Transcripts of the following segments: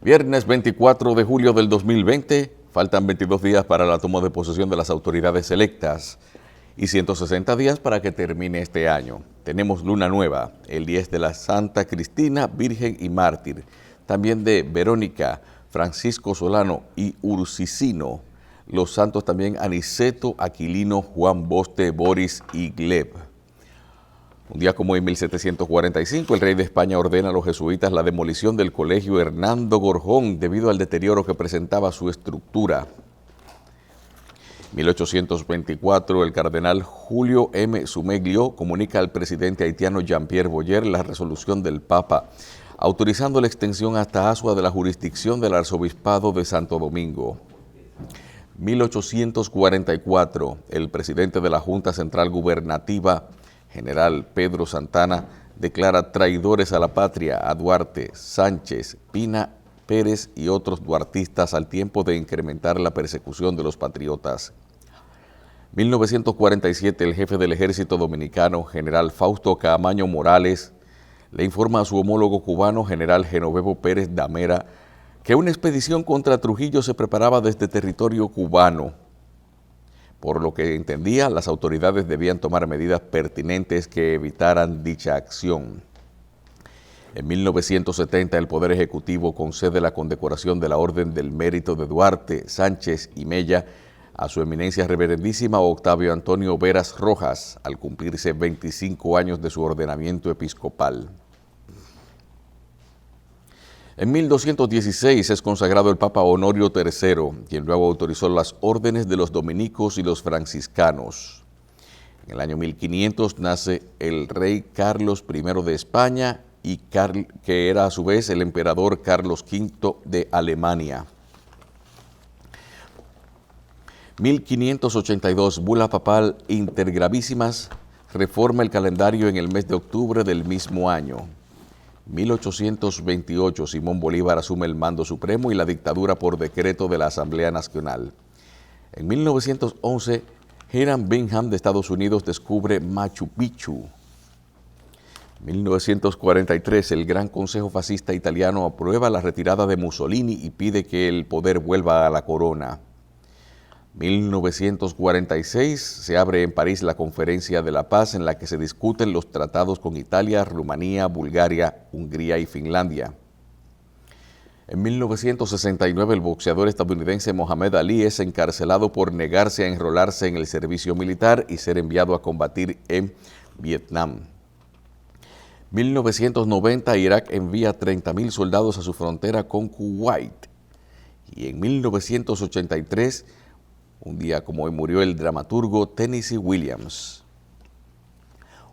Viernes 24 de julio del 2020, faltan 22 días para la toma de posesión de las autoridades electas y 160 días para que termine este año. Tenemos luna nueva, el 10 de la Santa Cristina, Virgen y Mártir, también de Verónica, Francisco Solano y Ursicino. Los santos también Aniceto, Aquilino, Juan Boste, Boris y Gleb. Un día como en 1745, el rey de España ordena a los jesuitas la demolición del colegio Hernando Gorjón debido al deterioro que presentaba su estructura. 1824, el cardenal Julio M. Zumeglio comunica al presidente haitiano Jean-Pierre Boyer la resolución del Papa, autorizando la extensión hasta Asua de la jurisdicción del arzobispado de Santo Domingo. 1844, el presidente de la Junta Central Gubernativa, general Pedro Santana, declara traidores a la patria a Duarte, Sánchez, Pina, Pérez y otros duartistas al tiempo de incrementar la persecución de los patriotas. 1947, el jefe del ejército dominicano, general Fausto Caamaño Morales, le informa a su homólogo cubano, general Genovevo Pérez Damera, que una expedición contra Trujillo se preparaba desde territorio cubano. Por lo que entendía, las autoridades debían tomar medidas pertinentes que evitaran dicha acción. En 1970, el Poder Ejecutivo concede la condecoración de la Orden del Mérito de Duarte, Sánchez y Mella a su eminencia reverendísima Octavio Antonio Veras Rojas, al cumplirse 25 años de su ordenamiento episcopal. En 1216 es consagrado el Papa Honorio III, quien luego autorizó las órdenes de los dominicos y los franciscanos. En el año 1500 nace el rey Carlos I de España, que era a su vez el emperador Carlos V de Alemania. 1582, bula papal Intergravísimas reforma el calendario en el mes de octubre del mismo año. 1828, Simón Bolívar asume el mando supremo y la dictadura por decreto de la Asamblea Nacional. En 1911, Hiram Bingham de Estados Unidos descubre Machu Picchu. 1943, el Gran Consejo Fascista Italiano aprueba la retirada de Mussolini y pide que el poder vuelva a la corona. 1946, se abre en París la Conferencia de la Paz en la que se discuten los tratados con Italia, Rumanía, Bulgaria, Hungría y Finlandia. En 1969, el boxeador estadounidense Mohamed Ali es encarcelado por negarse a enrolarse en el servicio militar y ser enviado a combatir en Vietnam. 1990, Irak envía 30.000 soldados a su frontera con Kuwait. Y en 1983, un día como hoy, murió el dramaturgo Tennessee Williams.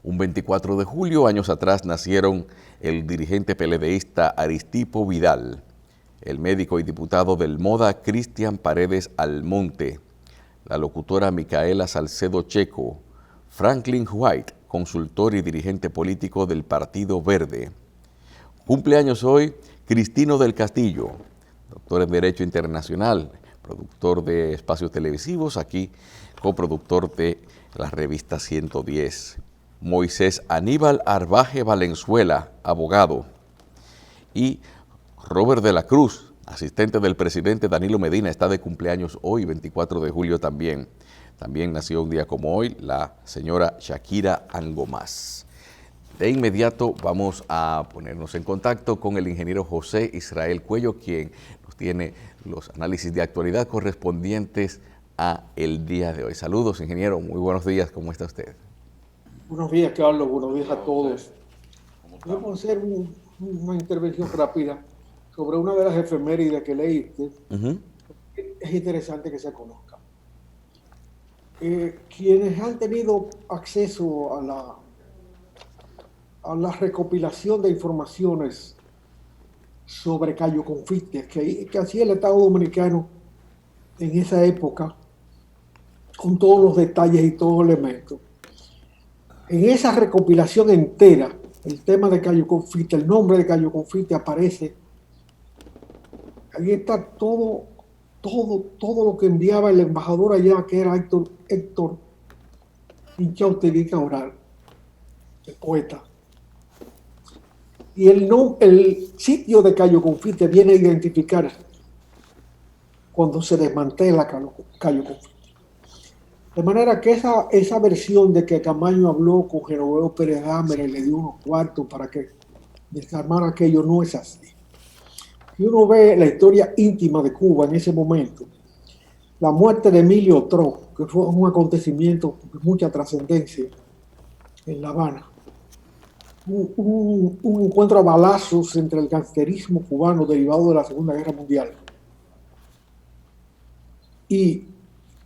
Un 24 de julio, años atrás, nacieron el dirigente peledeísta Aristipo Vidal, el médico y diputado del MODA Cristian Paredes Almonte, la locutora Micaela Salcedo Checo, Franklin White, consultor y dirigente político del Partido Verde. Cumpleaños hoy Cristino del Castillo, doctor en Derecho Internacional, productor de espacios televisivos, aquí coproductor de la revista 110. Moisés Aníbal Arbaje Valenzuela, abogado. Y Robert de la Cruz, asistente del presidente Danilo Medina, está de cumpleaños hoy, 24 de julio también. También nació un día como hoy la señora Shakira Angomás. De inmediato vamos a ponernos en contacto con el ingeniero José Israel Cuello, quien nos tiene los análisis de actualidad correspondientes a el día de hoy. Saludos, ingeniero, muy buenos días, ¿cómo está usted? Buenos días, Carlos, buenos días a todos. Vamos a hacer una intervención rápida sobre una de las efemérides que leíste. Es interesante que se conozca. Quienes han tenido acceso a la recopilación de informaciones sobre Cayo Confite, que hacía el Estado Dominicano en esa época, con todos los detalles y todos los elementos. En esa recopilación entera, el tema de Cayo Confite, el nombre de Cayo Confite aparece. Ahí está todo lo que enviaba el embajador allá, que era Héctor Pinchautegui Cabral, el poeta. Y el sitio de Cayo Confite viene a identificar cuando se desmantela Cayo Confite. De manera que esa versión de que Camaño habló con Genoveo Pérez Dámera y le dio unos cuartos para que desarmara aquello no es así. Si uno ve la historia íntima de Cuba en ese momento, la muerte de Emilio Tro, que fue un acontecimiento de mucha trascendencia en La Habana, un encuentro a balazos entre el gangsterismo cubano derivado de la Segunda Guerra Mundial y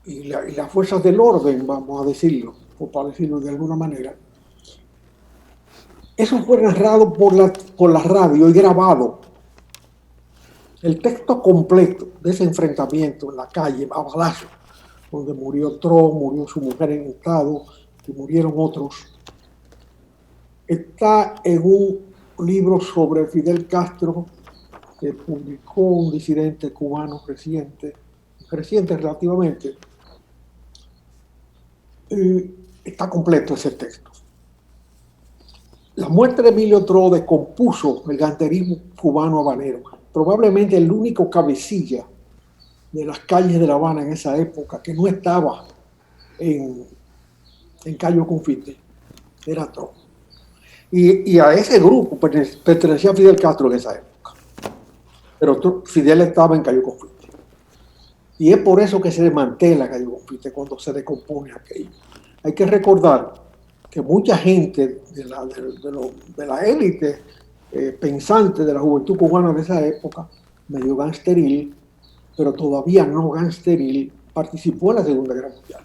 las fuerzas del orden, vamos a decirlo, o para decirlo de alguna manera. Eso fue narrado por la radio y grabado. El texto completo de ese enfrentamiento en la calle, a balazos, donde murió Tron, murió su mujer en estado, y murieron otros, está en un libro sobre Fidel Castro que publicó un disidente cubano reciente relativamente. Está completo ese texto. La muerte de Emilio Tro descompuso el gangsterismo cubano habanero. Probablemente el único cabecilla de las calles de La Habana en esa época que no estaba en Cayo Confite era Tro. Y a ese grupo pertenecía Fidel Castro en esa época. Pero Fidel estaba en Cayo Confite. Y es por eso que se desmantela Cayo Confite cuando se descompone aquello. Hay que recordar que mucha gente de la élite pensante de la juventud cubana de esa época, medio gangsteril, pero todavía no gangsteril, participó en la Segunda Guerra Mundial.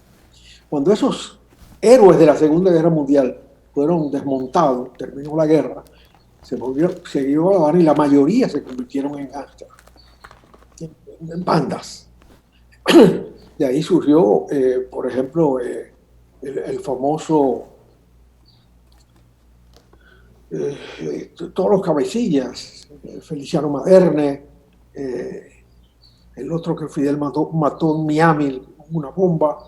Cuando esos héroes de la Segunda Guerra Mundial fueron desmontados, terminó la guerra, siguió La Habana y la mayoría se convirtieron en gangsters, en bandas. De ahí surgió, por ejemplo, el famoso, todos los cabecillas, Feliciano Maderne, el otro que Fidel mató en Miami, una bomba.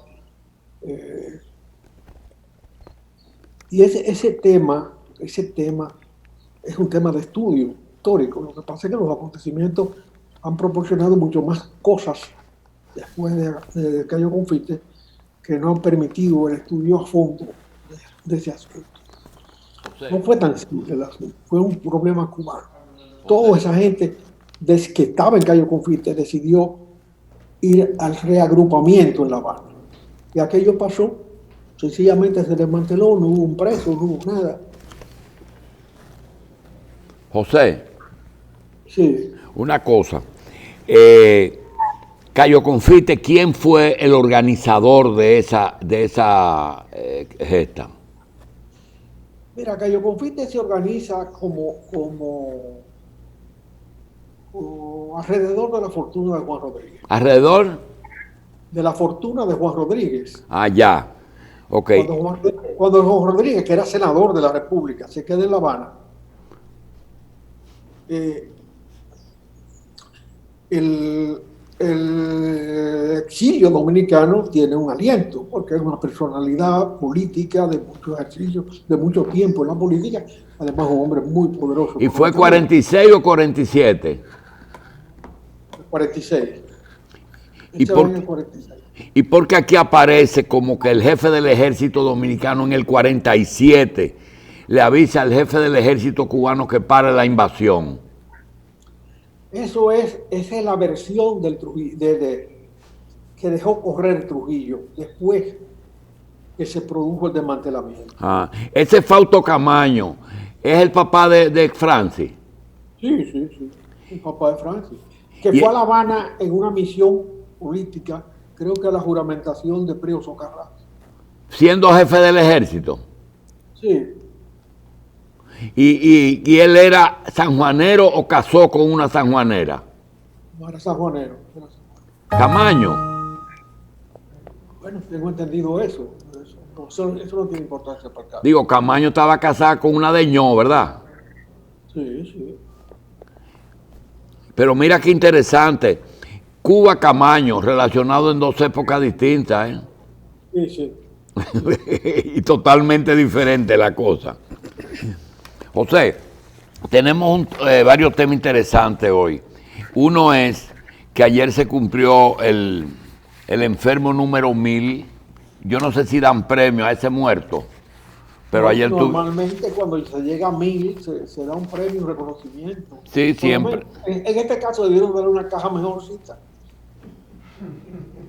Y ese tema es un tema de estudio histórico. Lo que pasa es que los acontecimientos han proporcionado mucho más cosas después de Cayo Confite que no han permitido el estudio a fondo de ese asunto. Sí. No fue tan simple el asunto, fue un problema cubano. Toda esa gente que estaba en Cayo Confite decidió ir al reagrupamiento en La Habana. Y aquello pasó, sencillamente se desmanteló, no hubo un preso, no hubo nada. José, sí. Una cosa. Cayo Confite, ¿quién fue el organizador de esa gesta? Mira, Cayo Confite se organiza como alrededor de la fortuna de Juan Rodríguez. ¿Alrededor? De la fortuna de Juan Rodríguez. Ah, ya. Ok. Cuando Juan Rodríguez, que era senador de la República, se queda en La Habana, el exilio dominicano tiene un aliento, porque es una personalidad política de muchos ejercicios, de mucho tiempo en la política, además un hombre muy poderoso. ¿Y fue 46 o 47? 46. ¿Y por qué aquí aparece como que el jefe del ejército dominicano en el 47 le avisa al jefe del ejército cubano que pare la invasión? Esa es la versión del Trujillo, que dejó correr Trujillo después que se produjo el desmantelamiento. Ese Fausto Camaño es el papá de Francis. Sí, el papá de Francis, que fue a La Habana en una misión política, creo que a la juramentación de Prío Socarrás. ¿Siendo jefe del ejército? Sí. ¿Y él era sanjuanero o casó con una sanjuanera? No, era sanjuanero. ¿Camaño? Bueno, tengo entendido eso. Eso no tiene importancia para acá. Digo, Camaño estaba casada con una de Ño, ¿verdad? Sí. Pero mira qué interesante. Cuba Camaño, relacionado en dos épocas distintas, ¿eh? Sí. Y totalmente diferente la cosa. José, tenemos varios temas interesantes hoy. Uno es que ayer se cumplió el enfermo número 1000. Yo no sé si dan premio a ese muerto, pero ayer normalmente cuando se llega a 1000 se da un premio, un reconocimiento. Sí, siempre. En este caso debieron darle una caja mejorcita.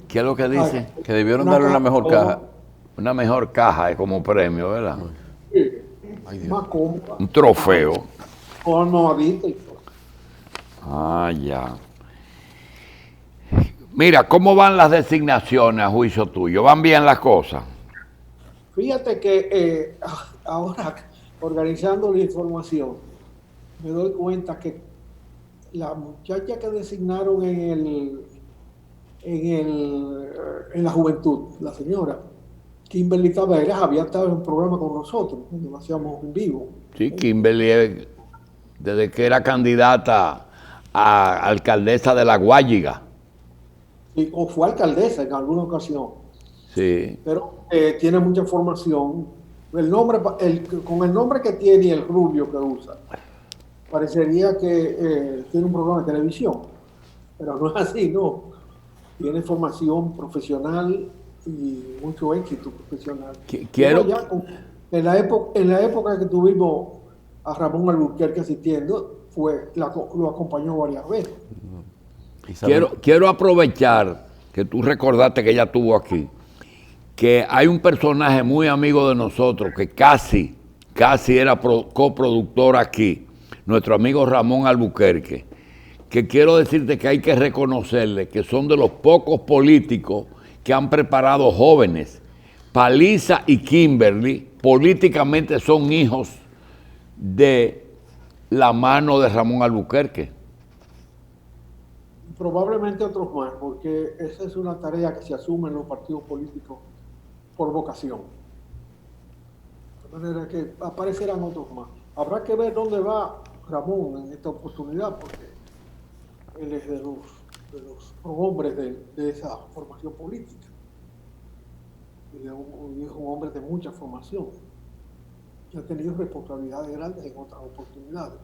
¿Qué es lo que dice? Que debieron darle una mejor caja. Una mejor caja como premio, ¿verdad? Sí, Ay, Dios. más cómoda. Un trofeo. O almohadita y todo. Ah, ya. Mira, ¿cómo van las designaciones a juicio tuyo? ¿Van bien las cosas? Fíjate que ahora, organizando la información, me doy cuenta que la muchacha que designaron en la juventud, la señora Kimberly Taveras, había estado en un programa con nosotros, cuando lo hacíamos en vivo. Sí, Kimberly, desde que era candidata a alcaldesa de La Guayiga. O fue alcaldesa en alguna ocasión. Sí. Pero tiene mucha formación. Con el nombre que tiene y el rubio que usa, parecería que tiene un programa de televisión. Pero no es así, no. Tiene formación profesional y mucho éxito profesional. Quiero... En la época que tuvimos a Ramón Albuquerque asistiendo, lo acompañó varias veces. Quiero aprovechar que tú recordaste que ella estuvo aquí, que hay un personaje muy amigo de nosotros que casi era coproductor aquí, nuestro amigo Ramón Albuquerque, que quiero decirte que hay que reconocerle que son de los pocos políticos que han preparado jóvenes. Paliza y Kimberly políticamente son hijos de la mano de Ramón Albuquerque. Probablemente otros más, porque esa es una tarea que se asume en los partidos políticos por vocación. De manera que aparecerán otros más. Habrá que ver dónde va Ramón en esta oportunidad, porque él es de los hombres de esa formación política. Y es un hombre de mucha formación. Que ha tenido responsabilidades grandes en otras oportunidades.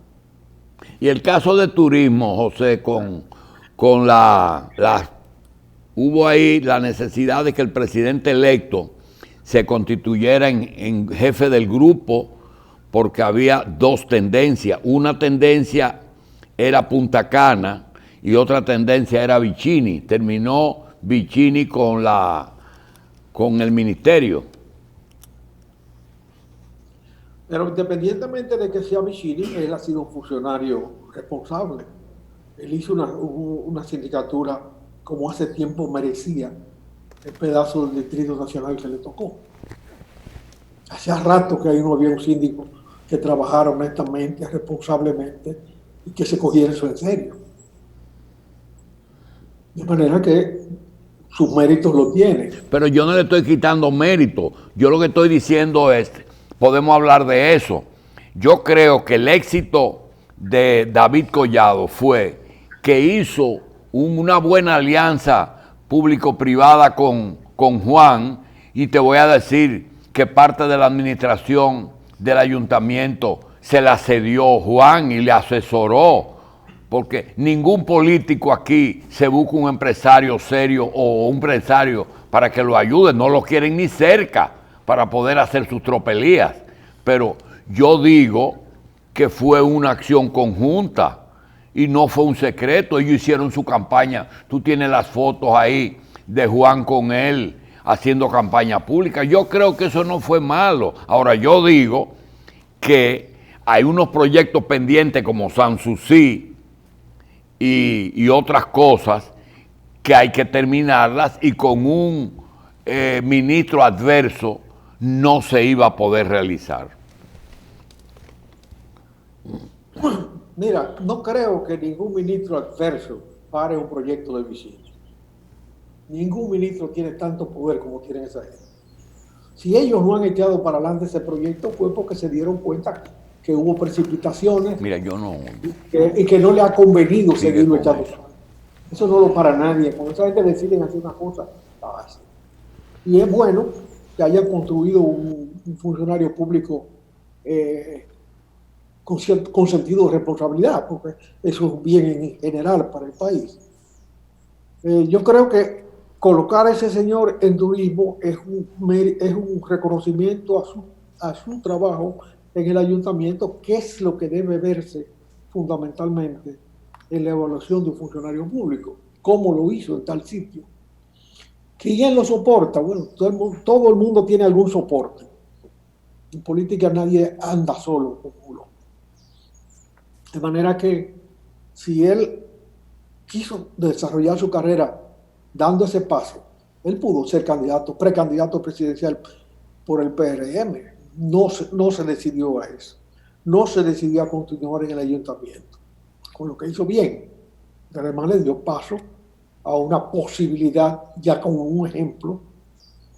Y el caso de turismo, José, hubo ahí la necesidad de que el presidente electo se constituyera en jefe del grupo porque había dos tendencias. Una tendencia era Punta Cana y otra tendencia era Vicini. Terminó Vicini con el ministerio. Pero independientemente de que sea Vicini, él ha sido un funcionario responsable. Él hizo una sindicatura como hace tiempo merecía el pedazo del Distrito Nacional que le tocó. Hacía rato que ahí no había un síndico que trabajara honestamente, responsablemente y que se cogiera eso en serio. De manera que sus méritos lo tiene. Pero yo no le estoy quitando mérito. Yo lo que estoy diciendo es, podemos hablar de eso. Yo creo que el éxito de David Collado fue que hizo una buena alianza público-privada con Juan, y te voy a decir que parte de la administración del ayuntamiento se la cedió Juan y le asesoró, porque ningún político aquí se busca un empresario serio o un empresario para que lo ayude, no lo quieren ni cerca para poder hacer sus tropelías. Pero yo digo que fue una acción conjunta y no fue un secreto. Ellos hicieron su campaña. Tú tienes las fotos ahí de Juan con él haciendo campaña pública. Yo creo que eso no fue malo. Ahora, yo digo que hay unos proyectos pendientes como Sanssouci y otras cosas que hay que terminarlas, y con un ministro adverso no se iba a poder realizar. Mira, no creo que ningún ministro adverso pare un proyecto de Vicini. Ningún ministro tiene tanto poder como tienen esa gente. Si ellos no han echado para adelante ese proyecto, fue porque se dieron cuenta que hubo precipitaciones. Mira, yo no. Y que no le ha convenido seguirlo echando. Eso no lo para nadie. Cuando esa gente deciden hacer una cosa, la hacen. Y es bueno que hayan construido un funcionario público con sentido de responsabilidad, porque eso es un bien en general para el país. Yo creo que colocar a ese señor en turismo es un reconocimiento a su trabajo en el ayuntamiento, que es lo que debe verse fundamentalmente en la evaluación de un funcionario público, cómo lo hizo en tal sitio. ¿Quién lo soporta? Bueno, todo el mundo tiene algún soporte. En política nadie anda solo con uno. De manera que si él quiso desarrollar su carrera dando ese paso, él pudo ser precandidato presidencial por el PRM. No se decidió a eso. No se decidió a continuar en el ayuntamiento. Con lo que hizo bien. Además le dio paso a una posibilidad, ya como un ejemplo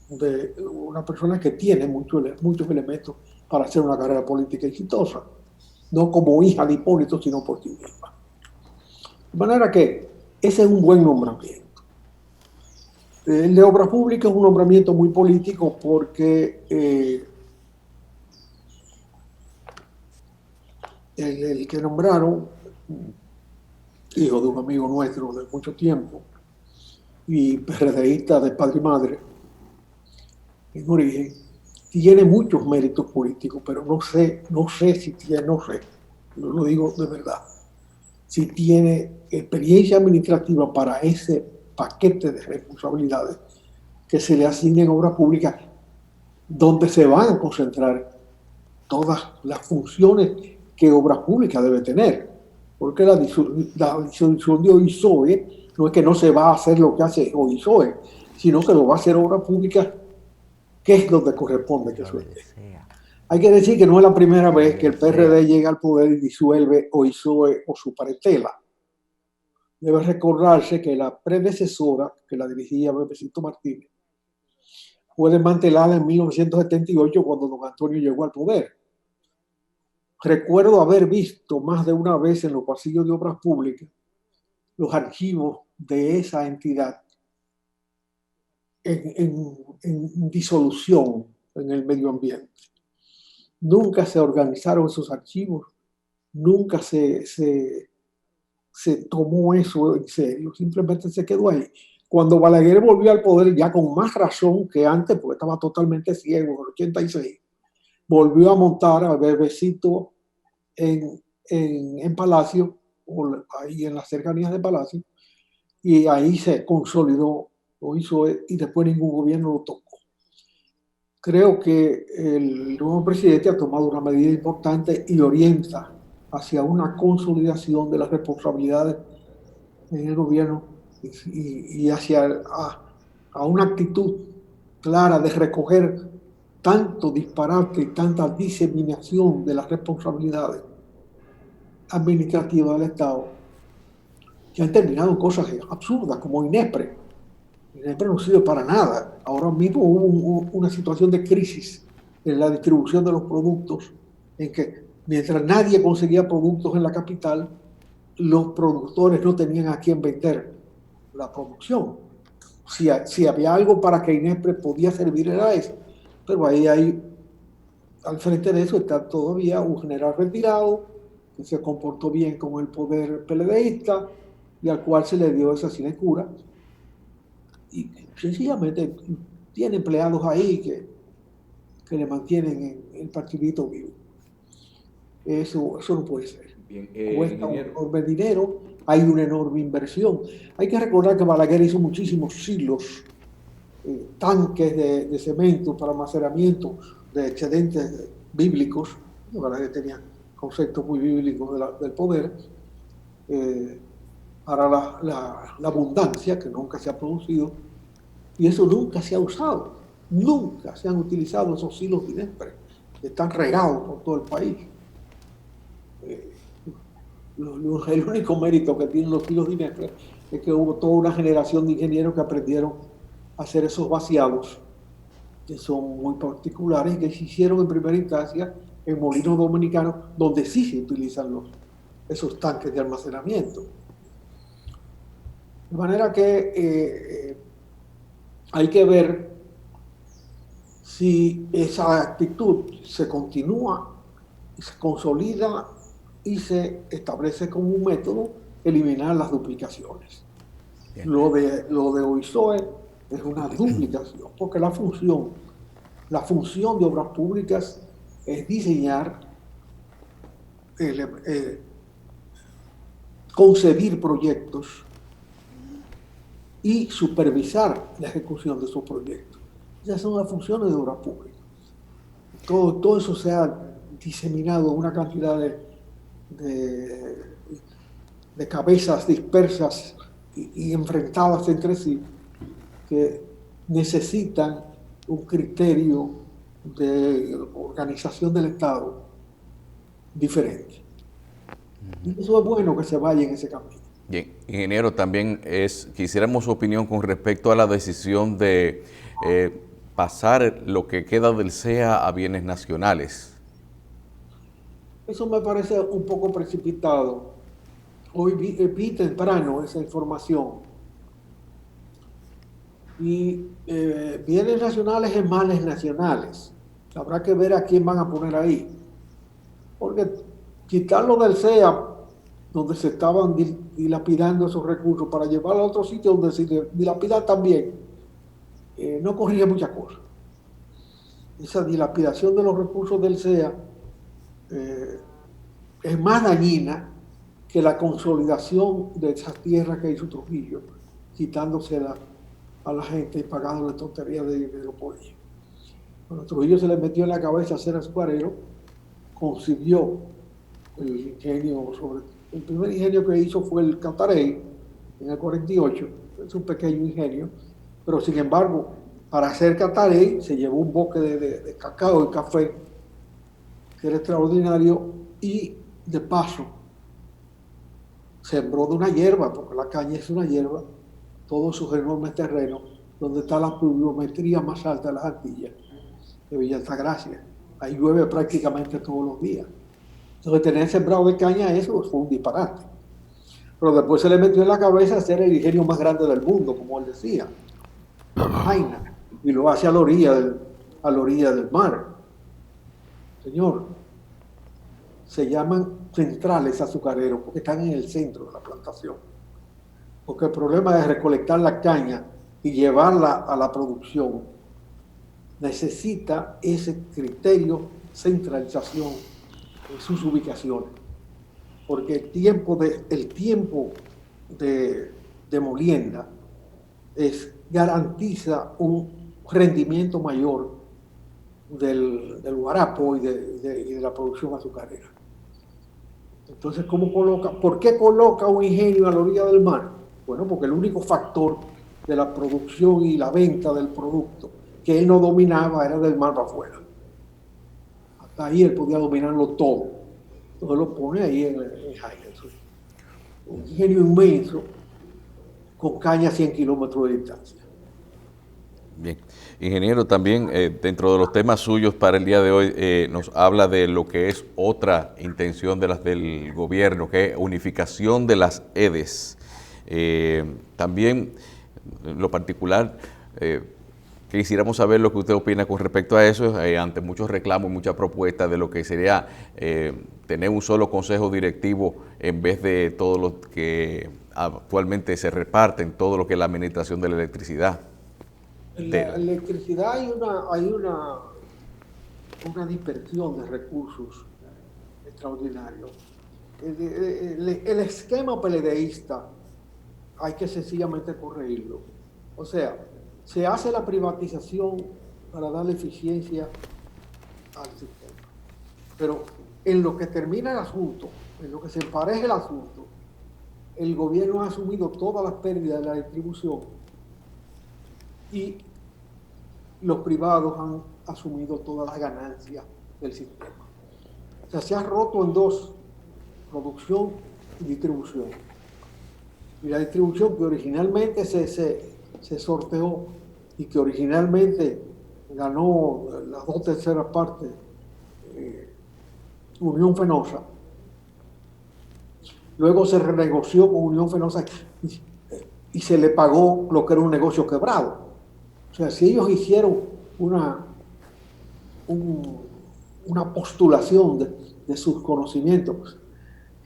de una persona que tiene muchos elementos para hacer una carrera política exitosa. No como hija de Hipólito, sino por sí misma. De manera que ese es un buen nombramiento. El de Obras Públicas es un nombramiento muy político porque el que nombraron, hijo de un amigo nuestro de mucho tiempo y PRDista de padre y madre en origen, tiene muchos méritos políticos, pero no sé si tiene, lo digo de verdad, si tiene experiencia administrativa para ese paquete de responsabilidades que se le asignen en obras públicas, donde se van a concentrar todas las funciones que obras públicas debe tener. Porque la disolución de OISOE no es que no se va a hacer lo que hace OISOE, sino que lo va a hacer obras públicas, que es donde corresponde que suelte. Hay que decir que no es la primera vez que el PRD llega al poder y disuelve OISOE o su parentela. Debe recordarse que la predecesora, que la dirigía Bebecito Martínez, fue desmantelada en 1978 cuando don Antonio llegó al poder. Recuerdo haber visto más de una vez en los pasillos de obras públicas los archivos de esa entidad en disolución en el medio ambiente. Nunca se organizaron esos archivos, nunca se tomó eso en serio, simplemente se quedó ahí. Cuando Balaguer volvió al poder, ya con más razón que antes, porque estaba totalmente ciego en el 86, volvió a montar a Bebecito en Palacio, o ahí en las cercanías de Palacio, y ahí se consolidó, lo hizo y después ningún gobierno lo tocó. Creo que el nuevo presidente ha tomado una medida importante y orienta hacia una consolidación de las responsabilidades en el gobierno y hacia a una actitud clara de recoger tanto disparate y tanta diseminación de las responsabilidades administrativas del Estado, que han terminado en cosas absurdas como INESPRE. INESPRE no sirve para nada. Ahora mismo hubo una situación de crisis en la distribución de los productos, en que mientras nadie conseguía productos en la capital, los productores no tenían a quién vender la producción. Si había algo para que INESPRE podía servir era eso. Pero ahí al frente de eso está todavía un general retirado que se comportó bien con el poder PLDista y al cual se le dio esa sinecura. Y sencillamente tiene empleados ahí que le mantienen el partidito vivo. Eso no puede ser. Bien, cuesta un enorme dinero, hay una enorme inversión. Hay que recordar que Balaguer hizo muchísimos silos, tanques de cemento para almacenamiento de excedentes bíblicos. Balaguer tenía conceptos muy bíblicos del poder, para la abundancia que nunca se ha producido, y eso nunca se ha usado. Nunca se han utilizado esos silos de INESPRE, que están regados por todo el país. El único mérito que tienen los silos de INESPRE es que hubo toda una generación de ingenieros que aprendieron a hacer esos vaciados, que son muy particulares y que se hicieron en primera instancia en Molinos Dominicanos, donde sí se utilizan esos tanques de almacenamiento. De manera que hay que ver si esa actitud se continúa y se consolida y se establece como un método eliminar las duplicaciones. Bien. Lo de OISOE es una duplicación, porque la función de obras públicas es diseñar, concebir proyectos y supervisar la ejecución de esos proyectos. Esas son las funciones de obras públicas. Todo eso se ha diseminado una cantidad de cabezas dispersas y enfrentadas entre sí, que necesitan un criterio de organización del Estado diferente. Y eso es bueno que se vaya en ese camino. Bien, ingeniero, también quisiéramos su opinión con respecto a la decisión de pasar lo que queda del CEA a bienes nacionales. Eso me parece un poco precipitado. Hoy vi temprano esa información. Y bienes nacionales es males nacionales. Habrá que ver a quién van a poner ahí. Porque quitarlo del CEA, donde se estaban dilapidando esos recursos, para llevarlo a otro sitio donde se dilapidan también, no corrige muchas cosas. Esa dilapidación de los recursos del CEA es más dañina que la consolidación de esas tierras que hizo Trujillo, quitándosela a la gente y pagándole tonterías de los políticos. Cuando Trujillo se le metió en la cabeza hacer azucarero, concibió el ingenio el primer ingenio que hizo fue el Catarey en el 48, es un pequeño ingenio, pero sin embargo, para hacer Catarey se llevó un boque de cacao y café, que era extraordinario, y de paso sembró de una hierba, porque la caña es una hierba, todos sus enormes terrenos, donde está la pluviometría más alta de las Antillas, de Villa Altagracia. Ahí llueve prácticamente todos los días. Entonces, tener sembrado de caña, eso fue un disparate. Pero después se le metió en la cabeza hacer el ingenio más grande del mundo, como él decía, Jaina, y lo hace a la orilla del mar. Señor, se llaman centrales azucareros porque están en el centro de la plantación. Porque el problema es recolectar la caña y llevarla a la producción. Necesita ese criterio centralización en sus ubicaciones. Porque el tiempo de molienda garantiza un rendimiento mayor del guarapo y de la producción azucarera. Entonces, ¿por qué coloca un ingenio a la orilla del mar? Bueno, porque el único factor de la producción y la venta del producto que él no dominaba era del mar para afuera. Hasta ahí él podía dominarlo todo. Entonces lo pone ahí en Jaina. Un ingenio inmenso con caña a 100 kilómetros de distancia. Bien. Ingeniero, también dentro de los temas suyos para el día de hoy nos habla de lo que es otra intención de las del gobierno, que es unificación de las EDES. También, en lo particular, quisiéramos saber lo que usted opina con respecto a eso, ante muchos reclamos y muchas propuestas de lo que sería tener un solo consejo directivo en vez de todos los que actualmente se reparten, todo lo que es la administración de la electricidad. En la electricidad hay una dispersión de recursos extraordinarios. El esquema peledeísta hay que sencillamente corregirlo. O sea, se hace la privatización para darle eficiencia al sistema. Pero en lo que termina el asunto, en lo que se empareja el asunto, el gobierno ha asumido todas las pérdidas de la distribución y los privados han asumido todas las ganancias del sistema. O sea, se ha roto en dos, producción y distribución. Y la distribución que originalmente se sorteó y que originalmente ganó las 2/3 partes Unión Fenosa, luego se renegoció con Unión Fenosa y se le pagó lo que era un negocio quebrado. O sea, si ellos hicieron una postulación de sus conocimientos,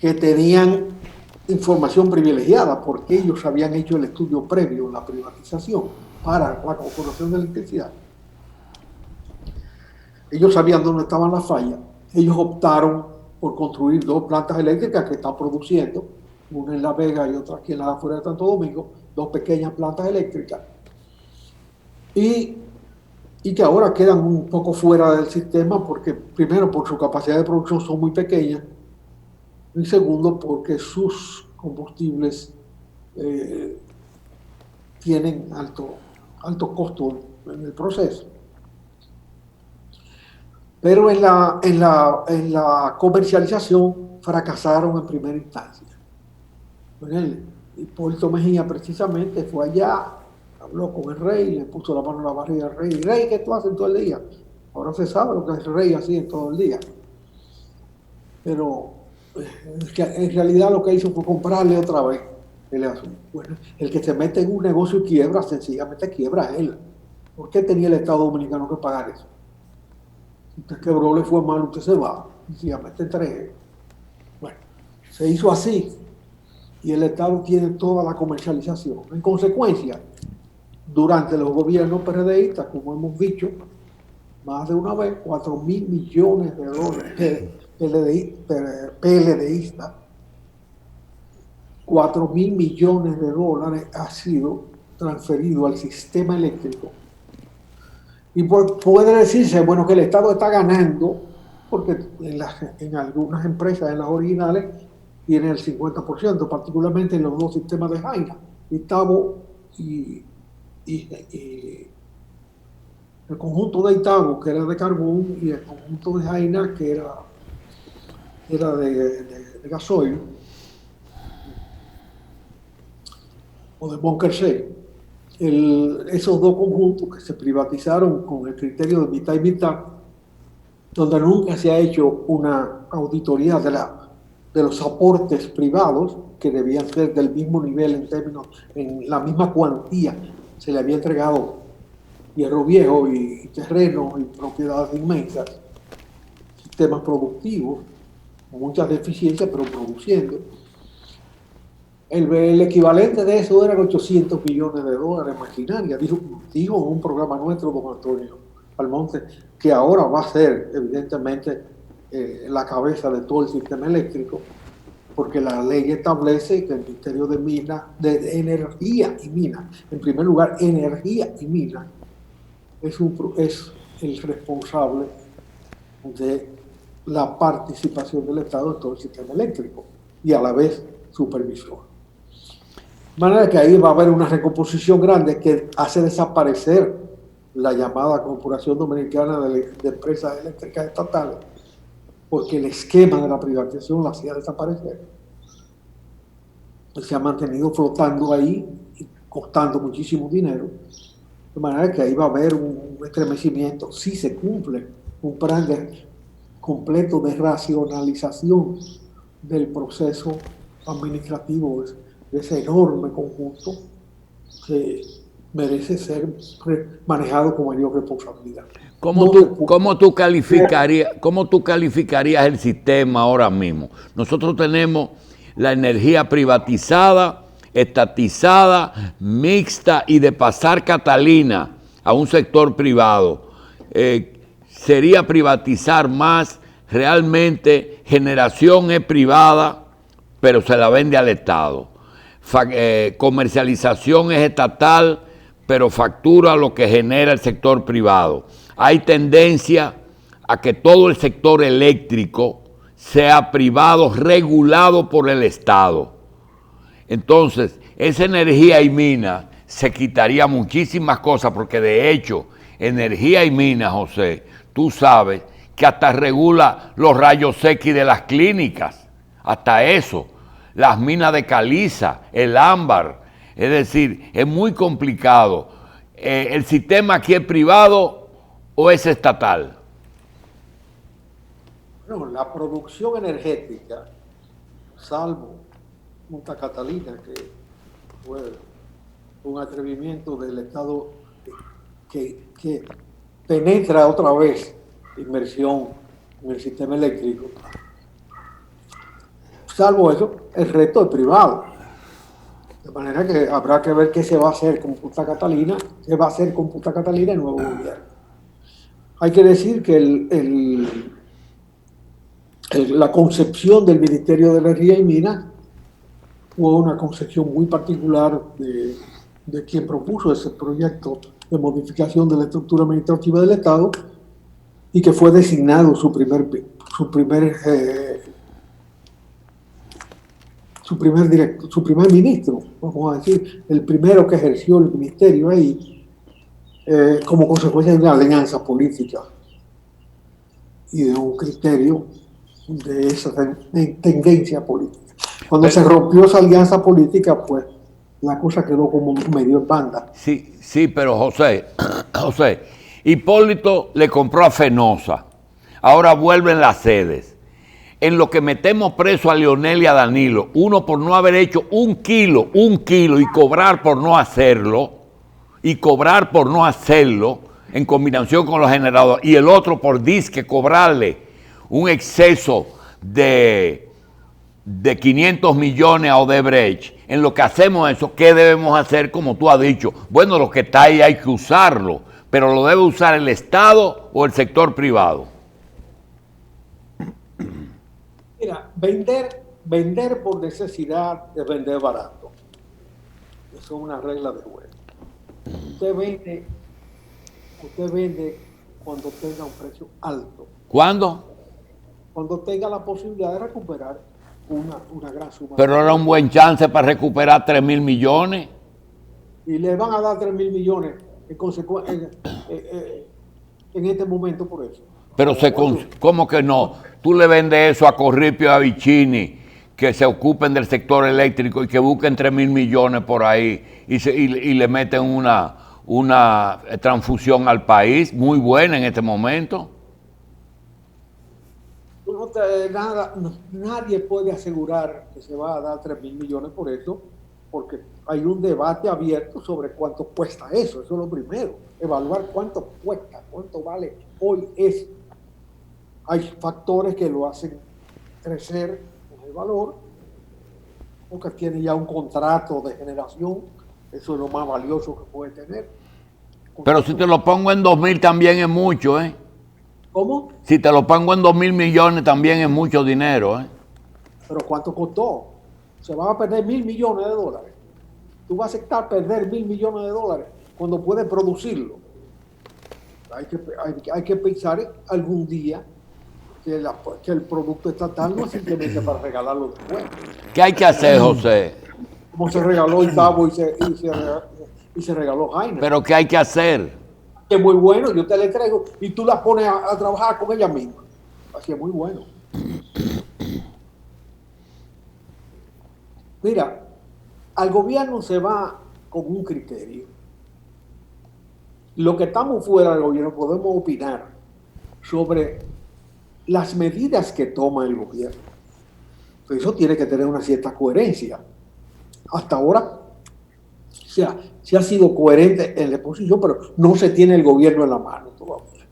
que tenían información privilegiada porque ellos habían hecho el estudio previo, la privatización para la corporación de electricidad. Ellos sabían dónde estaban las fallas. Ellos optaron por construir 2 plantas eléctricas que están produciendo, una en La Vega y otra aquí en las afueras de Santo Domingo, 2 pequeñas plantas eléctricas, y que ahora quedan un poco fuera del sistema porque, primero, por su capacidad de producción son muy pequeñas, y segundo, porque sus combustibles tienen alto costo en el proceso. Pero en la comercialización fracasaron en primera instancia. Hipólito Mejía precisamente fue allá, habló con el rey, le puso la mano en la barriga al rey. Rey, ¿qué tú haces todo el día? Ahora se sabe lo que el rey hacía todo el día. Pero en realidad lo que hizo fue comprarle otra vez el asunto. Bueno, el que se mete en un negocio y quiebra, sencillamente quiebra él. ¿Por qué tenía el Estado Dominicano que pagar eso? Si usted quebró, le fue mal, usted se va, sencillamente entregue. Bueno, se hizo así y el Estado tiene toda la comercialización. En consecuencia, durante los gobiernos PRDistas, como hemos dicho más de una vez, 4.000 millones de dólares PLDistas, 4.000 millones de dólares ha sido transferido al sistema eléctrico. Y puede decirse, bueno, que el Estado está ganando, porque en algunas empresas, en las originales, tiene el 50%, particularmente en los 2 sistemas de Jaina, Itabo y el conjunto de Itabo, que era de carbón, y el conjunto de Jaina, que era de gasoil, o de Bunker C. Esos 2 conjuntos que se privatizaron con el criterio de mitad y mitad, donde nunca se ha hecho una auditoría de los aportes privados, que debían ser del mismo nivel en la misma cuantía. Se le había entregado hierro viejo y terreno y propiedades inmensas, sistemas productivos, con muchas deficiencias, pero produciendo. El equivalente de eso eran 800 millones de dólares maquinaria, dijo en un programa nuestro, don Antonio Almonte, que ahora va a ser evidentemente la cabeza de todo el sistema eléctrico, porque la ley establece que el Ministerio de Energía y Minas, en primer lugar, Energía y Minas, es el responsable de la participación del Estado en todo el sistema eléctrico y a la vez supervisor. De manera que ahí va a haber una recomposición grande que hace desaparecer la llamada Corporación Dominicana de Empresas Eléctricas Estatales, porque el esquema de la privatización la hacía desaparecer. Se ha mantenido flotando ahí y costando muchísimo dinero, de manera que ahí va a haber un estremecimiento, si se cumple un plan completo de racionalización del proceso administrativo de ese enorme conjunto que merece ser manejado con mayor responsabilidad. ¿Cómo tú calificarías el sistema ahora mismo? Nosotros tenemos la energía privatizada, estatizada, mixta y de pasar Catalina a un sector privado. Sería privatizar más, realmente generación es privada, pero se la vende al Estado. Comercialización es estatal, pero factura lo que genera el sector privado. Hay tendencia a que todo el sector eléctrico sea privado, regulado por el Estado. Entonces, esa energía y minas se quitaría muchísimas cosas, porque de hecho, energía y minas, José, tú sabes que hasta regula los rayos X de las clínicas, hasta eso, las minas de caliza, el ámbar, es decir, es muy complicado. ¿El sistema aquí es privado o es estatal? No, la producción energética, salvo Punta Catalina, que fue un atrevimiento del Estado que penetra otra vez inversión en el sistema eléctrico, Salvo eso, el resto es privado. De manera que habrá que ver qué se va a hacer con Punta Catalina, qué va a hacer con Punta Catalina el nuevo gobierno. Hay que decir que la concepción del Ministerio de Energía y Minas fue una concepción muy particular de quien propuso ese proyecto de modificación de la estructura administrativa del Estado y que fue designado su primer ministro, vamos a decir, el primero que ejerció el ministerio ahí, como consecuencia de una alianza política y de un criterio de esa tendencia política. Cuando se rompió esa alianza política, pues la cosa quedó como medio en banda. Sí, sí, pero José, Hipólito le compró a Fenosa, ahora vuelven las sedes. En lo que metemos preso a Leonel y a Danilo, uno por no haber hecho un kilo y cobrar por no hacerlo, en combinación con los generadores, y el otro por disque cobrarle un exceso de 500 millones a Odebrecht. En lo que hacemos eso, ¿qué debemos hacer? Como tú has dicho, bueno, lo que está ahí hay que usarlo, pero ¿lo debe usar el Estado o el sector privado? Mira, vender por necesidad es vender barato. Eso es una regla de juego. Usted vende cuando tenga un precio alto. ¿Cuándo? Cuando tenga la posibilidad de recuperar una gran suma. Pero era un buen chance para recuperar 3.000 millones. Y le van a dar 3.000 millones en este momento por eso. Pero ¿cómo que no? Tú le vendes eso a Corripio y a Vicini, que se ocupen del sector eléctrico y que busquen 3.000 millones por ahí y le meten una transfusión al país muy buena en este momento. Nadie puede asegurar que se va a dar 3.000 millones por eso, porque hay un debate abierto sobre cuánto cuesta eso. Eso es lo primero. Evaluar cuánto cuesta, cuánto vale hoy eso. Hay factores que lo hacen crecer en el valor, porque tiene ya un contrato de generación. Eso es lo más valioso que puede tener. Pero si te lo pongo en 2.000 también es mucho, ¿eh? ¿Cómo? Si te lo pongo en 2.000 millones también es mucho dinero, ¿eh? Pero ¿cuánto costó? Se van a perder 1.000 millones de dólares. Tú vas a aceptar perder 1.000 millones de dólares cuando puedes producirlo. Hay que pensar algún día que el producto estatal no es simplemente para regalarlo después. ¿Qué hay que hacer, José? Como se regaló Itabo y se regaló Jaime. ¿Pero qué hay que hacer? Que es muy bueno, yo te le traigo y tú la pones a trabajar con ella misma. Así es muy bueno. Mira, al gobierno se va con un criterio. Lo que estamos fuera del gobierno podemos opinar sobre las medidas que toma el gobierno. Entonces, eso tiene que tener una cierta coherencia. Hasta ahora se ha sido coherente en la exposición, pero no se tiene el gobierno en la mano todavía.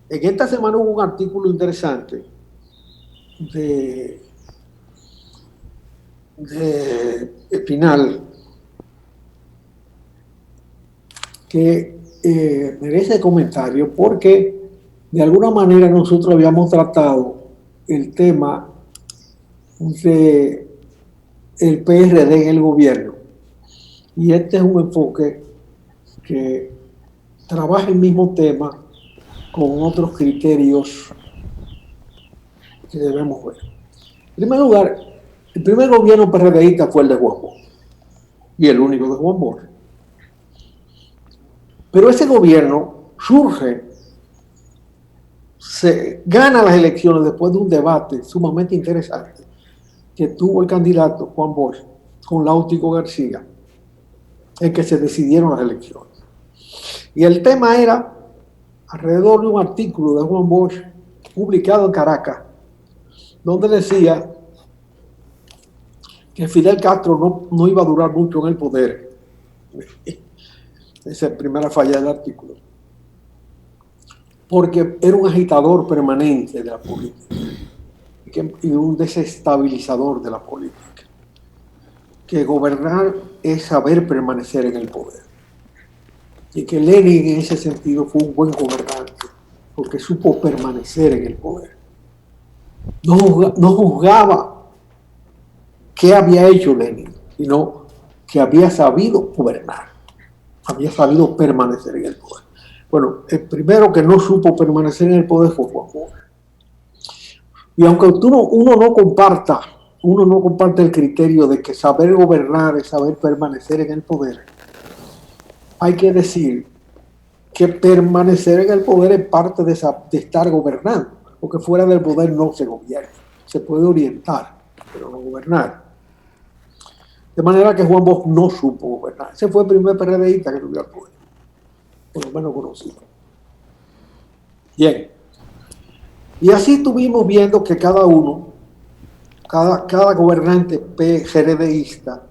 En esta semana hubo un artículo interesante de Espinal que merece comentario porque de alguna manera nosotros habíamos tratado el tema de el PRD en el gobierno y este es un enfoque que trabaja el mismo tema con otros criterios que debemos ver. En primer lugar, el primer gobierno PRDista fue el de Juan Bosch y el único de Juan Bosch. Pero ese gobierno surge, se gana las elecciones después de un debate sumamente interesante que tuvo el candidato Juan Bosch con Láutico García, en que se decidieron las elecciones. Y el tema era alrededor de un artículo de Juan Bosch publicado en Caracas, donde decía que Fidel Castro no iba a durar mucho en el poder. Esa es la primera falla del artículo. Porque era un agitador permanente de la política. y un desestabilizador de la política. Que gobernar es saber permanecer en el poder. Y que Lenin en ese sentido fue un buen gobernante, porque supo permanecer en el poder. No juzgaba qué había hecho Lenin, sino que había sabido gobernar, había sabido permanecer en el poder. Bueno, el primero que no supo permanecer en el poder fue Juan Bosch. Y aunque uno no comparte el criterio de que saber gobernar es saber permanecer en el poder, hay que decir que permanecer en el poder es parte de estar gobernando, porque fuera del poder no se gobierna, se puede orientar, pero no gobernar. De manera que Juan Bosch no supo gobernar. Ese fue el primer PRDista que subió al poder, por lo menos conocido. Bien. Y así estuvimos viendo que cada gobernante PRDista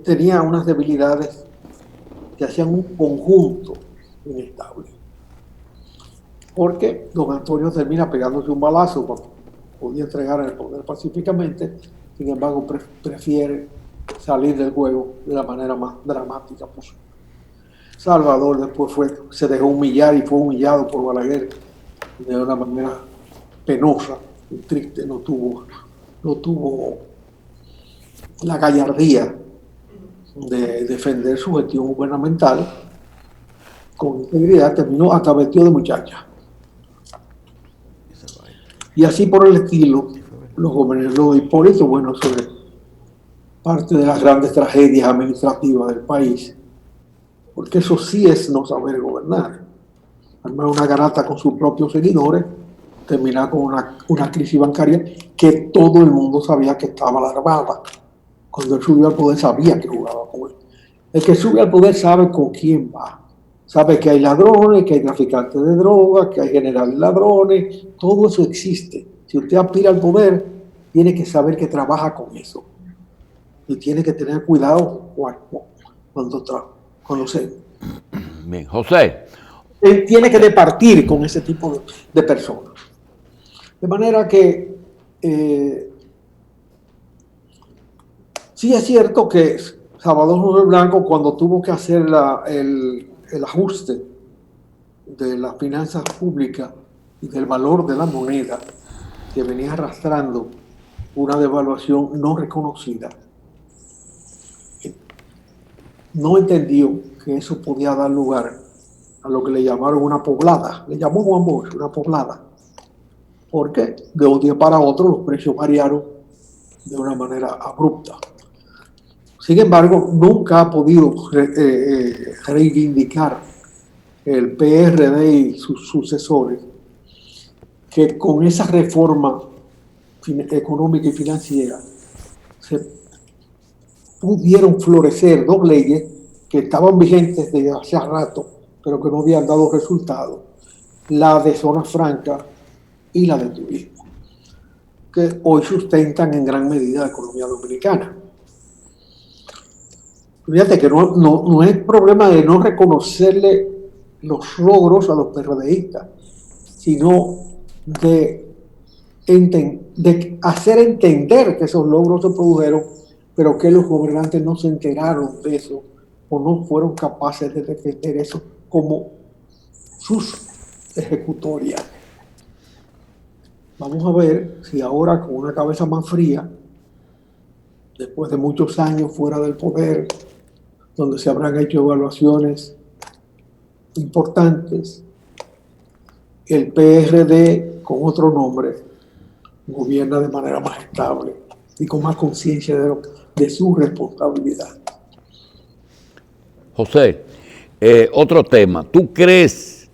tenía unas debilidades que hacían un conjunto inestable. Porque don Antonio termina pegándose un balazo cuando podía entregar el poder pacíficamente, sin embargo prefiere salir del juego de la manera más dramática posible. Salvador después se dejó humillar y fue humillado por Balaguer de una manera penosa y triste. No tuvo la gallardía de defender su gestión gubernamental con integridad, terminó hasta vestido de muchacha. Y así por el estilo, los gobernadores de Hipólito, bueno, sobre parte de las grandes tragedias administrativas del país, porque eso sí es no saber gobernar. Armar una garata con sus propios seguidores, terminar con una crisis bancaria que todo el mundo sabía que estaba alarmada. Cuando él subió al poder sabía que jugaba con él. El que sube al poder sabe con quién va. Sabe que hay ladrones, que hay traficantes de drogas, que hay generales ladrones. Todo eso existe. Si usted aspira al poder, tiene que saber que trabaja con eso. Y tiene que tener cuidado cuando se... Bien, José. Él tiene que departir con ese tipo de personas. De manera que sí es cierto que Salvador Rubén Blanco, cuando tuvo que hacer el ajuste de las finanzas públicas y del valor de la moneda, que venía arrastrando una devaluación no reconocida, no entendió que eso podía dar lugar a lo que le llamaron una poblada. Le llamó Juan Bosch una poblada, porque de un día para otro los precios variaron de una manera abrupta. Sin embargo, nunca ha podido reivindicar el PRD y sus sucesores que con esa reforma económica y financiera se pudieron florecer dos leyes que estaban vigentes desde hace rato, pero que no habían dado resultado: la de zona franca y la de turismo, que hoy sustentan en gran medida la economía dominicana. Fíjate que no es problema de no reconocerle los logros a los PRDistas, sino de hacer entender que esos logros se produjeron, pero que los gobernantes no se enteraron de eso o no fueron capaces de defender eso como sus ejecutorias. Vamos a ver si ahora, con una cabeza más fría, después de muchos años fuera del poder, donde se habrán hecho evaluaciones importantes, el PRD, con otro nombre, gobierna de manera más estable y con más conciencia de su responsabilidad. José, otro tema. ¿Tú crees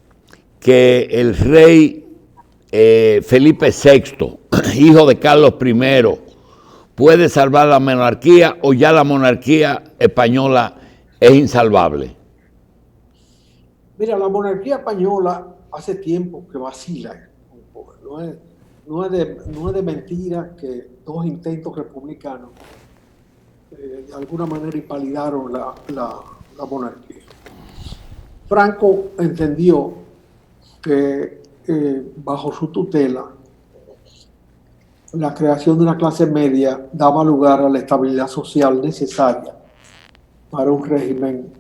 que el rey Felipe VI, hijo de Carlos I, puede salvar la monarquía o ya la monarquía española es insalvable? Mira, la monarquía española hace tiempo que vacila un poco. No es de mentira que dos intentos republicanos de alguna manera invalidaron la monarquía. Franco entendió que bajo su tutela, la creación de una clase media daba lugar a la estabilidad social necesaria para un régimen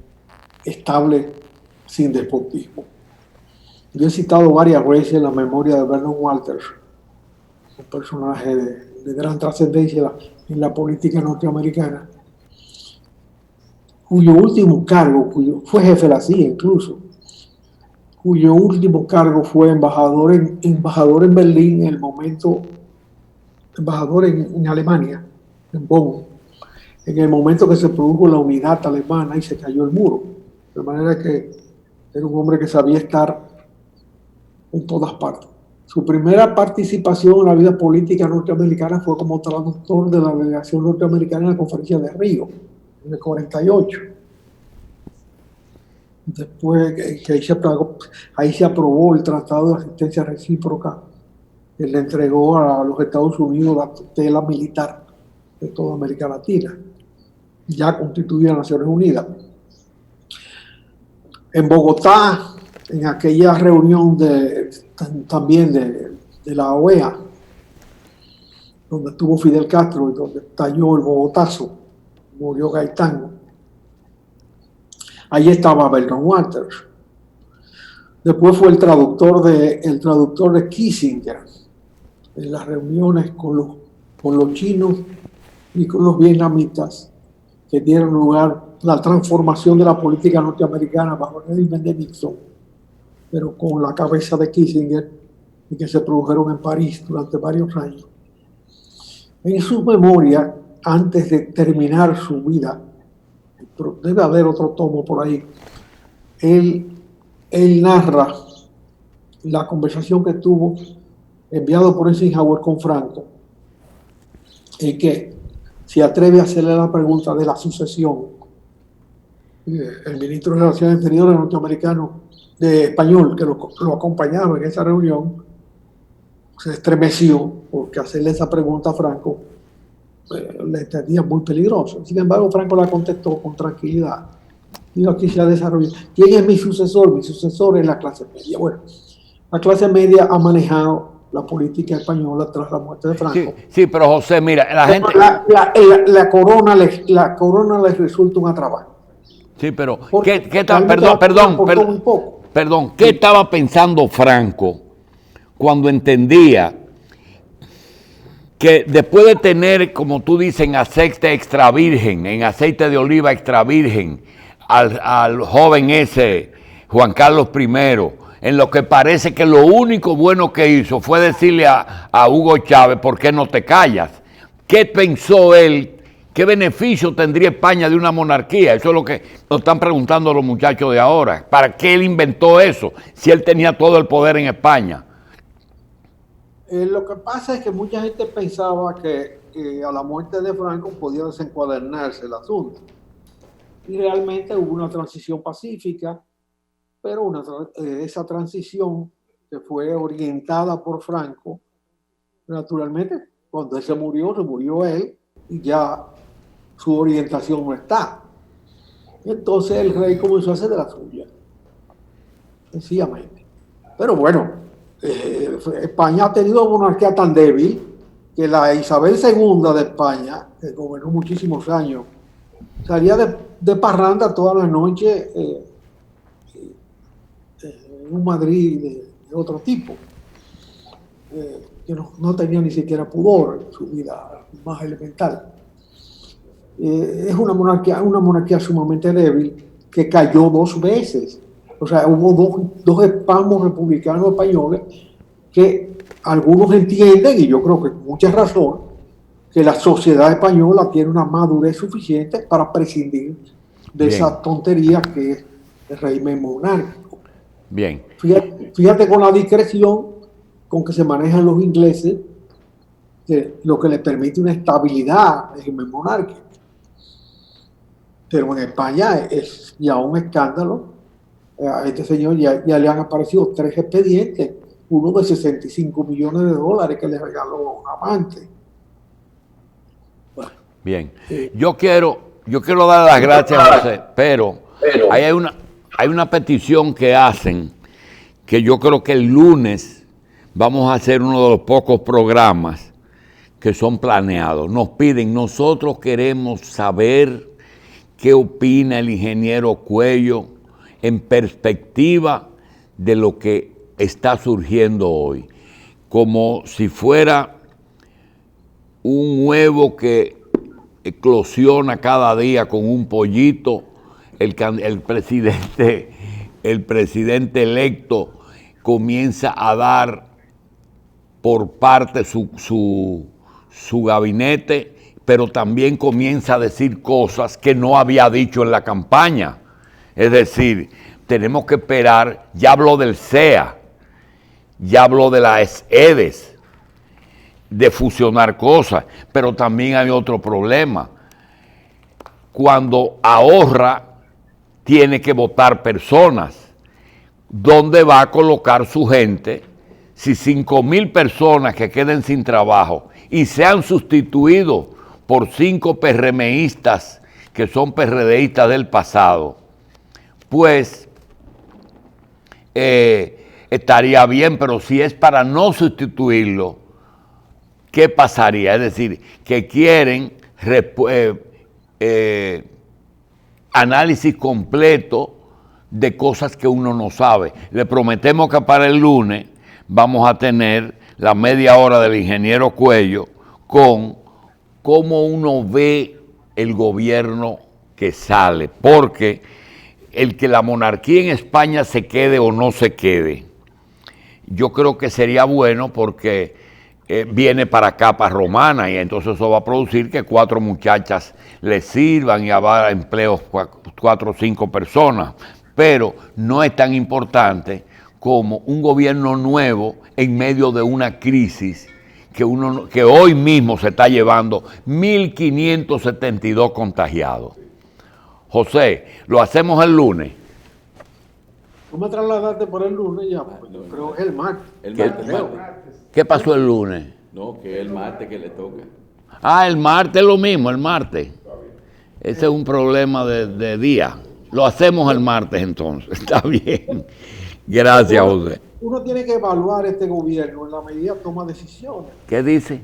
estable sin despotismo. Yo he citado varias veces la memoria de Vernon Walters, un personaje de gran trascendencia en la política norteamericana, cuyo último cargo, fue jefe de la CIA incluso, cuyo último cargo fue embajador en Berlín en el momento, embajador en Alemania, en Bonn, en el momento que se produjo la unidad alemana y se cayó el muro. De manera que era un hombre que sabía estar en todas partes. Su primera participación en la vida política norteamericana fue como traductor de la delegación norteamericana en la conferencia de Río, en el 48. Después que ahí se aprobó el Tratado de Asistencia Recíproca que le entregó a los Estados Unidos la tutela militar de toda América Latina, ya constituida en Naciones Unidas. En Bogotá, en aquella reunión también de la OEA, donde estuvo Fidel Castro y donde estalló el Bogotazo, murió Gaitán. Ahí estaba Vernon Walters. Después fue el traductor de Kissinger en las reuniones con los chinos y con los vietnamitas que dieron lugar a la transformación de la política norteamericana bajo el régimen de Nixon, pero con la cabeza de Kissinger, y que se produjeron en París durante varios años. En sus memorias, antes de terminar su vida, pero debe haber otro tomo por ahí, él narra la conversación que tuvo enviado por Eisenhower con Franco, y que se atreve a hacerle la pregunta de la sucesión. El ministro de Relaciones Exteriores norteamericano, de español, que lo acompañaba en esa reunión, se estremeció porque hacerle esa pregunta a Franco le entendía muy peligroso. Sin embargo, Franco la contestó con tranquilidad. Digo, aquí se ha desarrollado. ¿Quién es mi sucesor? Mi sucesor es la clase media. Bueno, la clase media ha manejado la política española tras la muerte de Franco. Sí, pero José, mira, la gente... La corona les resulta un atrabajo. Sí, pero... Perdón, ¿qué estaba pensando Franco cuando entendía que después de tener, como tú dices, en aceite extra virgen, en aceite de oliva extra virgen, al joven ese, Juan Carlos I, en lo que parece que lo único bueno que hizo fue decirle a Hugo Chávez, ¿por qué no te callas? ¿Qué pensó él? ¿Qué beneficio tendría España de una monarquía? Eso es lo que nos están preguntando los muchachos de ahora. ¿Para qué él inventó eso si él tenía todo el poder en España? Lo que pasa es que mucha gente pensaba que a la muerte de Franco podía desencuadernarse el asunto. Y realmente hubo una transición pacífica, pero esa transición que fue orientada por Franco, naturalmente, cuando él se murió él y ya su orientación no está. Entonces el rey comenzó a hacer de la suya, sencillamente. Pero bueno, España ha tenido una monarquía tan débil que la Isabel II de España, que gobernó muchísimos años, salía de parranda toda la noche en un Madrid de otro tipo, que no tenía ni siquiera pudor en su vida más elemental. Es una monarquía sumamente débil que cayó 2 veces. O sea, hubo dos espasmos republicanos españoles que algunos entienden, y yo creo que con mucha razón, que la sociedad española tiene una madurez suficiente para prescindir de esa tontería que es el régimen monárquico. Bien. Fíjate con la discreción con que se manejan los ingleses, lo que les permite una estabilidad al régimen monárquico. Pero en España es ya un escándalo. A este señor ya le han aparecido 3 expedientes, uno de $65 millones que le regaló a un amante. Bueno, bien, yo quiero dar las gracias, José, pero hay una petición que hacen que yo creo que el lunes vamos a hacer uno de los pocos programas que son planeados. Nos piden, nosotros queremos saber qué opina el ingeniero Cuello en perspectiva de lo que está surgiendo hoy, como si fuera un huevo que eclosiona cada día con un pollito. El presidente electo comienza a dar por parte su gabinete, pero también comienza a decir cosas que no había dicho en la campaña. Es decir, tenemos que esperar, ya habló del CEA, ya habló de las EDES, de fusionar cosas, pero también hay otro problema. Cuando ahorra, tiene que votar personas. ¿Dónde va a colocar su gente si 5,000 personas que queden sin trabajo y sean sustituidos por 5 PRMistas que son PRDistas del pasado? Pues estaría bien, pero si es para no sustituirlo, ¿qué pasaría? Es decir, que quieren análisis completo de cosas que uno no sabe. Le prometemos que para el lunes vamos a tener la media hora del ingeniero Cuello con cómo uno ve el gobierno que sale, porque el que la monarquía en España se quede o no se quede, yo creo que sería bueno porque viene para acá, para Romana, y entonces eso va a producir que 4 muchachas le sirvan y habrá empleos 4 o 5 personas, pero no es tan importante como un gobierno nuevo en medio de una crisis que hoy mismo se está llevando 1.572 contagiados. José, lo hacemos el lunes. Tú me trasladaste por el lunes ya, porque yo creo que es el martes. El martes. ¿Qué pasó el lunes? No, que es el martes que le toca. Ah, el martes es lo mismo, el martes. Ese es un problema de día. Lo hacemos el martes entonces. Está bien. Gracias, José. Uno tiene que evaluar este gobierno en la medida que toma decisiones. ¿Qué dice?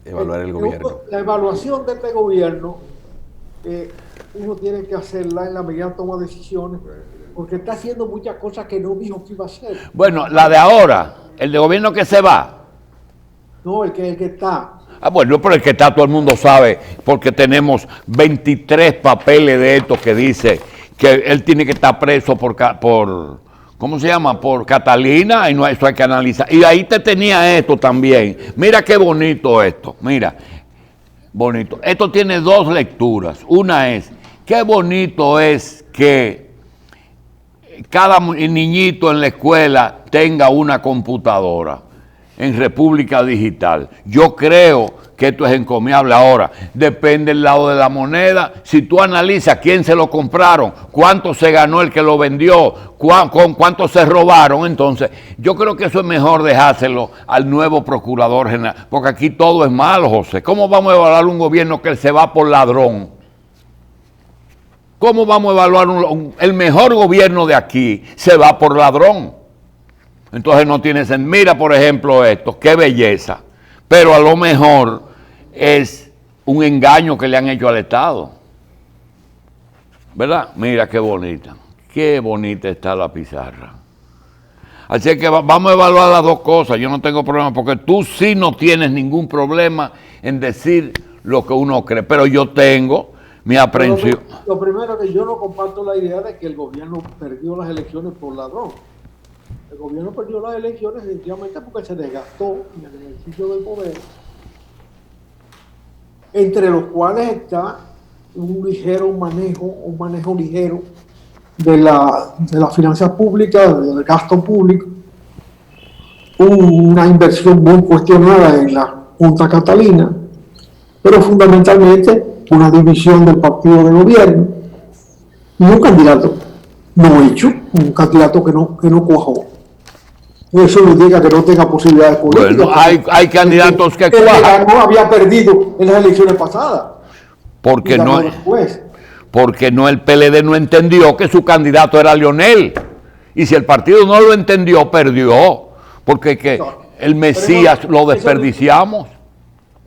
Evaluar el gobierno. La evaluación de este gobierno, uno tiene que hacerla en la medida que toma decisiones, porque está haciendo muchas cosas que no dijo que iba a hacer. Bueno, la de ahora, el de gobierno que se va. No, el que está. Ah, bueno, pero el que está todo el mundo sabe, porque tenemos 23 papeles de estos que dice que él tiene que estar preso por ¿cómo se llama? Por Catalina, y no, eso hay que analizar. Y ahí te tenía esto también. Mira qué bonito esto, mira, bonito. Esto tiene 2 lecturas. Una es, qué bonito es que cada niñito en la escuela tenga una computadora en República Digital. Yo creo que esto es encomiable. Ahora, depende del lado de la moneda. Si tú analizas quién se lo compraron, cuánto se ganó el que lo vendió, con cuánto se robaron, entonces yo creo que eso es mejor dejárselo al nuevo procurador general, porque aquí todo es malo, José. ¿Cómo vamos a evaluar un gobierno que se va por ladrón? ¿Cómo vamos a evaluar el mejor gobierno de aquí se va por ladrón? Entonces no tiene sentido. Mira, por ejemplo, esto, qué belleza. Pero a lo mejor es un engaño que le han hecho al Estado. ¿Verdad? Mira qué bonita está la pizarra. Así que vamos a evaluar las 2 cosas. Yo no tengo problema, porque tú sí no tienes ningún problema en decir lo que uno cree. Pero yo tengo mi aprehensión. Lo primero que yo no comparto la idea de que el gobierno perdió las elecciones por ladrón. El gobierno perdió las elecciones sencillamente porque se desgastó en el ejercicio del poder, entre los cuales está un manejo ligero de las finanzas públicas, del gasto público, una inversión muy cuestionada en la Junta Catalina, pero fundamentalmente una división del partido de gobierno y un candidato no hecho, un candidato que no cuajó. Eso no indica que no tenga posibilidades políticas. Bueno, hay candidatos que cuajan. No había perdido en las elecciones pasadas. Porque no, el PLD no entendió que su candidato era Leonel. Y si el partido no lo entendió, perdió. Porque que No, el Mesías pero no, lo eso desperdiciamos.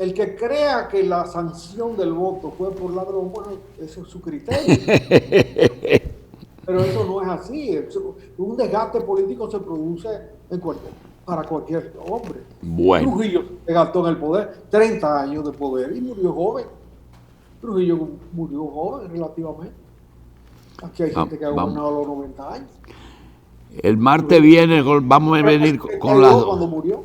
el que crea que la sanción del voto fue por ladrón, bueno, eso es su criterio. Pero eso no es así. Un desgaste político se produce para cualquier hombre. Bueno. Trujillo se gastó en el poder 30 años de poder y murió joven. Trujillo murió joven relativamente. Aquí hay gente que ha vamos. gobernado a los 90 años. El martes viene, vamos a venir con las... Cuando murió.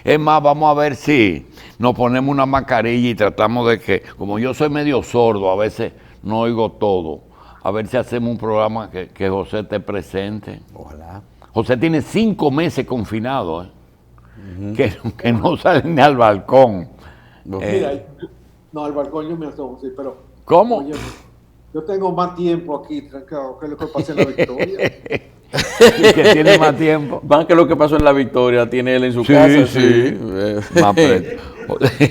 Es más, vamos a ver si nos ponemos una mascarilla y tratamos de que, como yo soy medio sordo, a veces no oigo todo, a ver si hacemos un programa que José esté presente. Ojalá. José tiene 5 meses confinado, que no sale ni al balcón. Mira, no, al balcón yo me asomo, sí, pero... ¿Cómo? Oye, yo tengo más tiempo aquí, tranquilo, que es lo que pasa en la Victoria. Y que tiene más tiempo. Más que lo que pasó en la Victoria, tiene él en su Sí, casa. sí. Más preso.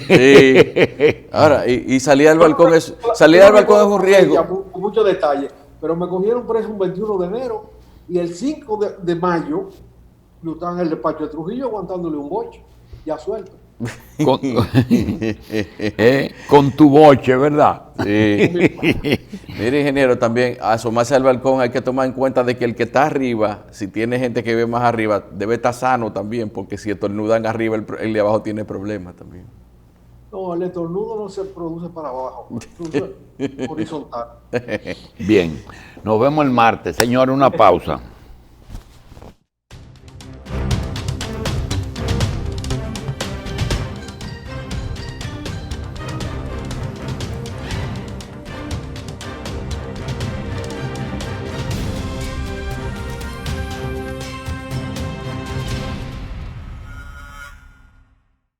Sí. Ahora, y salir al balcón es un riesgo. Con muchos detalles, pero me cogieron preso un 21 de enero y el 5 de mayo yo estaba en el despacho de Trujillo aguantándole un boche, ya suelto. Con tu boche, ¿verdad? Sí. Mire, ingeniero, también asomarse al balcón hay que tomar en cuenta de que el que está arriba, si tiene gente que ve más arriba, debe estar sano también, porque si estornudan arriba, el de abajo tiene problemas también. No, el estornudo no se produce para abajo, se produce horizontal. Bien, nos vemos el martes. Señor, una pausa.